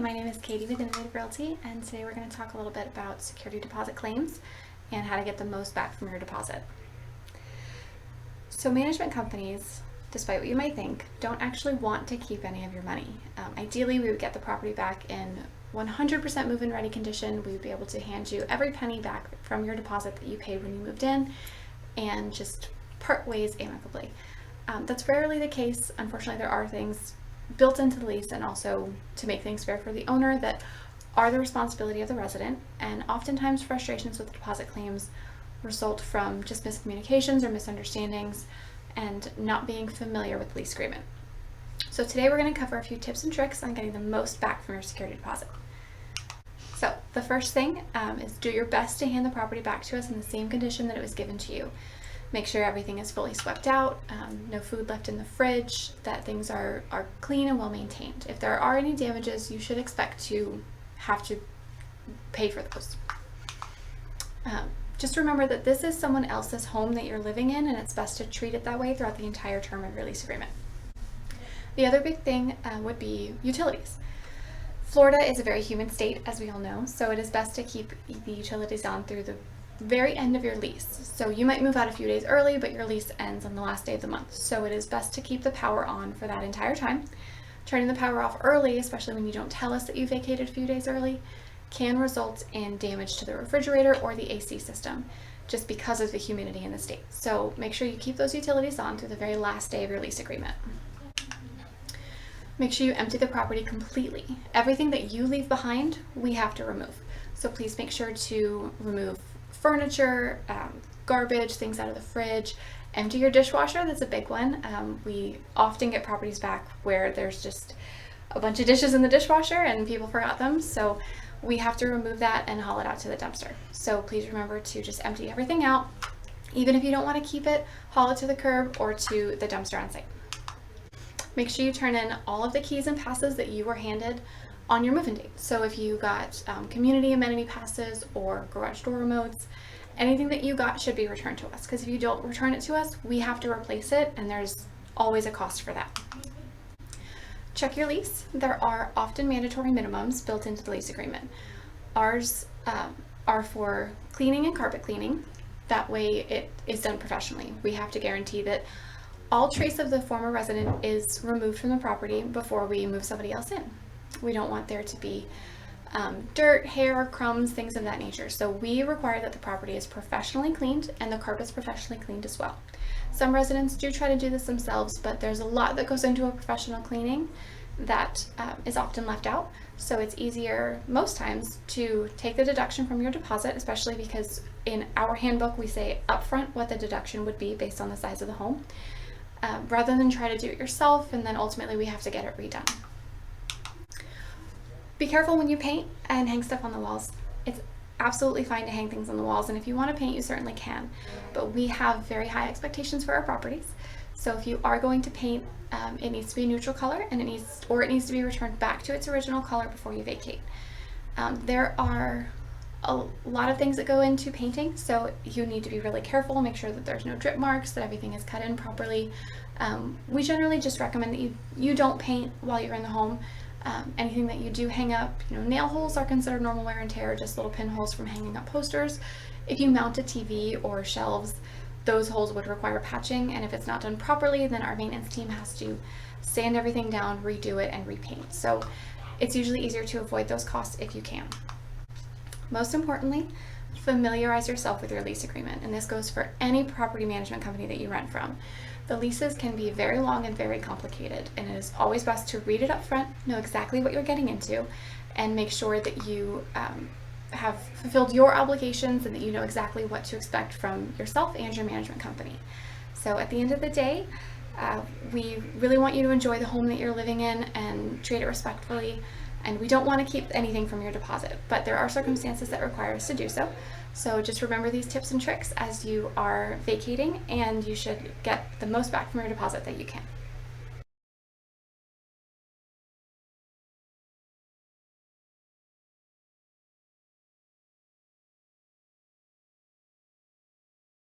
my name is Katie with Innovative Realty, and today we're going to talk a little bit about security deposit claims and how to get the most back from your deposit. So management companies, despite what you might think, don't actually want to keep any of your money. Ideally, we would get the property back in 100% move-in ready condition. We would be able to hand you every penny back from your deposit that you paid when you moved in and just part ways amicably. That's rarely the case. Unfortunately, there are things built into the lease and also to make things fair for the owner that are the responsibility of the resident, and oftentimes frustrations with deposit claims result from just miscommunications or misunderstandings and not being familiar with the lease agreement. So today we're going to cover a few tips and tricks on getting the most back from your security deposit. So the first thing is do your best to hand the property back to us in the same condition that it was given to you. Make sure everything is fully swept out, no food left in the fridge, that things are clean and well maintained. If there are any damages, you should expect to have to pay for those. Just remember that this is someone else's home that you're living in, and it's best to treat it that way throughout the entire term of your lease agreement. The other big thing would be utilities. Florida is a very humid state, as we all know, so it is best to keep the utilities on through the very end of your lease. So you might move out a few days early, but your lease ends on the last day of the month. So it is best to keep the power on for that entire time. Turning the power off early, especially when you don't tell us that you vacated a few days early, can result in damage to the refrigerator or the AC system just because of the humidity in the state. So make sure you keep those utilities on through the very last day of your lease agreement. Make sure you empty the property completely. Everything that you leave behind, we have to remove. So please make sure to remove furniture, garbage, things out of the fridge. Empty your dishwasher, that's a big one. We often get properties back where there's just a bunch of dishes in the dishwasher and people forgot them, so we have to remove that and haul it out to the dumpster. So please remember to just empty everything out. Even if you don't want to keep it, haul it to the curb or to the dumpster on site. Make sure you turn in all of the keys and passes that you were handed on your move-in date. So if you got community amenity passes or garage door remotes, anything that you got should be returned to us, because if you don't return it to us, we have to replace it, and there's always a cost for that. Check your lease. There are often mandatory minimums built into the lease agreement. Ours are for cleaning and carpet cleaning. That way it is done professionally. We have to guarantee that all trace of the former resident is removed from the property before we move somebody else in. We don't want there to be dirt, hair, crumbs, things of that nature. So we require that the property is professionally cleaned and the carpet's professionally cleaned as well. Some residents do try to do this themselves, but there's a lot that goes into a professional cleaning that is often left out. So it's easier most times to take the deduction from your deposit, especially because in our handbook we say upfront what the deduction would be based on the size of the home, rather than try to do it yourself and then ultimately we have to get it redone. Be careful when you paint and hang stuff on the walls. It's absolutely fine to hang things on the walls, and if you want to paint, you certainly can. But we have very high expectations for our properties. So if you are going to paint, it needs to be a neutral color, and it needs to be returned back to its original color before you vacate. There are a lot of things that go into painting, so you need to be really careful, make sure that there's no drip marks, that everything is cut in properly. We generally just recommend that you don't paint while you're in the home. Anything that you do hang up, nail holes are considered normal wear and tear, just little pinholes from hanging up posters. If you mount a TV or shelves, those holes would require patching, and if it's not done properly, then our maintenance team has to sand everything down, redo it, and repaint. So it's usually easier to avoid those costs if you can. Most importantly, familiarize yourself with your lease agreement, and this goes for any property management company that you rent from. The leases can be very long and very complicated, and it is always best to read it up front, know exactly what you're getting into, and make sure that you have fulfilled your obligations and that you know exactly what to expect from yourself and your management company. So at the end of the day, we really want you to enjoy the home that you're living in and treat it respectfully, and we don't want to keep anything from your deposit, but there are circumstances that require us to do so. So just remember these tips and tricks as you are vacating, and you should get the most back from your deposit that you can.